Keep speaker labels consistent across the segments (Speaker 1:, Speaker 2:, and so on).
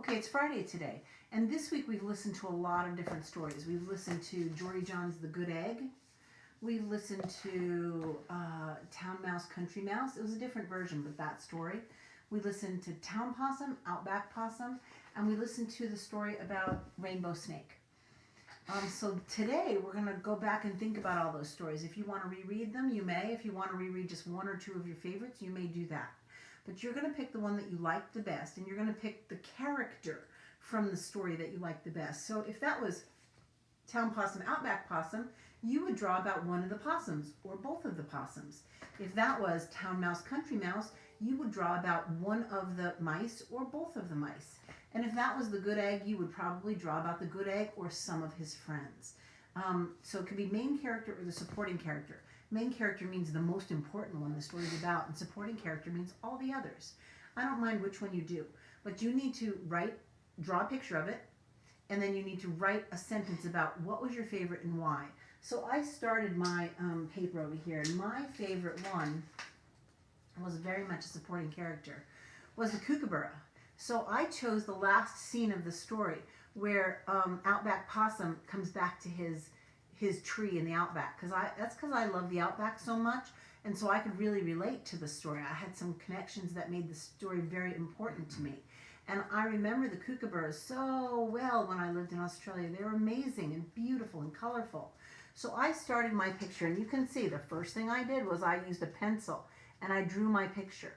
Speaker 1: Okay, it's Friday today, and this week we've listened to a lot of different stories. We've listened to Jory John's The Good Egg. We've listened to Town Mouse, Country Mouse. It was a different version, but that story. We listened to Town Possum, Outback Possum, and we listened to the story about Rainbow Snake. So today we're going to go back and think about all those stories. If you want to reread them, you may. If you want to reread just one or two of your favorites, you may do that. But you're going to pick the one that you like the best, and you're going to pick the character from the story that you like the best. So if that was Town Possum, Outback Possum, you would draw about one of the possums or both of the possums. If that was Town Mouse, Country Mouse, you would draw about one of the mice or both of the mice. And if that was The Good Egg, you would probably draw about the good egg or some of his friends. So it could be main character or the supporting character. Main character means the most important one the story's about, and supporting character means all the others. I don't mind which one you do, but you need to draw a picture of it, and then you need to write a sentence about what was your favorite and why. So I started my paper over here, and my favorite one was very much a supporting character, was the Kookaburra. So I chose the last scene of the story where Outback Possum comes back to his tree in the Outback. That's because I love the Outback so much, and so I could really relate to the story. I had some connections that made the story very important to me. And I remember the kookaburras so well when I lived in Australia. They were amazing and beautiful and colorful. So I started my picture, and you can see the first thing I did was I used a pencil, and I drew my picture.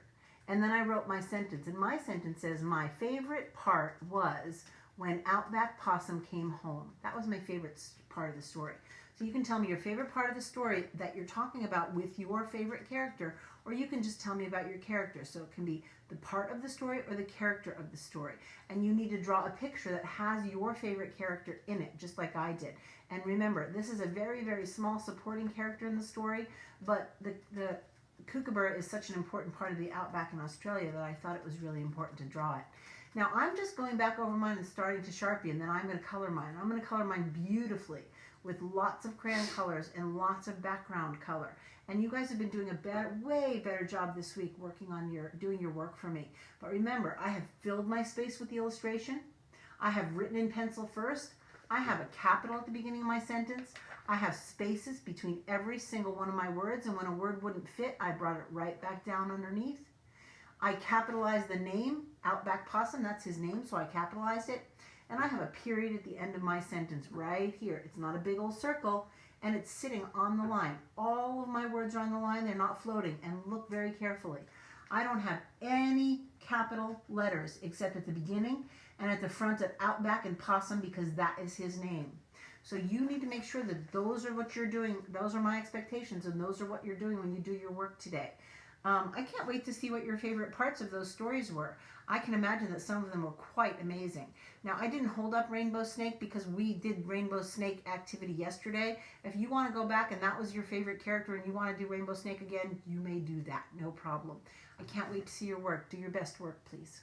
Speaker 1: And then I wrote my sentence, and my sentence says, my favorite part was when Outback Possum came home. That was my favorite part of the story. So you can tell me your favorite part of the story that you're talking about with your favorite character, or you can just tell me about your character. So it can be the part of the story or the character of the story. And you need to draw a picture that has your favorite character in it, just like I did. And remember, this is a very, very small supporting character in the story, but the kookaburra is such an important part of the Outback in Australia that I thought it was really important to draw it. Now I'm just going back over mine and starting to Sharpie, and then I'm going to color mine. I'm going to color mine beautifully with lots of crayon colors and lots of background color. And you guys have been doing a way better job this week working on doing your work for me. But remember, I have filled my space with the illustration. I have written in pencil first. I have a capital at the beginning of my sentence. I have spaces between every single one of my words, and when a word wouldn't fit, I brought it right back down underneath. I capitalized the name, Outback Possum, that's his name, so I capitalized it. And I have a period at the end of my sentence right here. It's not a big old circle, and it's sitting on the line. All of my words are on the line, they're not floating, and look very carefully. I don't have any capital letters except at the beginning and at the front of Outback and Possum, because that is his name. So you need to make sure that those are what you're doing. Those are my expectations, and those are what you're doing when you do your work today. I can't wait to see what your favorite parts of those stories were. I can imagine that some of them were quite amazing. Now, I didn't hold up Rainbow Snake because we did Rainbow Snake activity yesterday. If you want to go back and that was your favorite character and you want to do Rainbow Snake again, you may do that. No problem. I can't wait to see your work. Do your best work, please.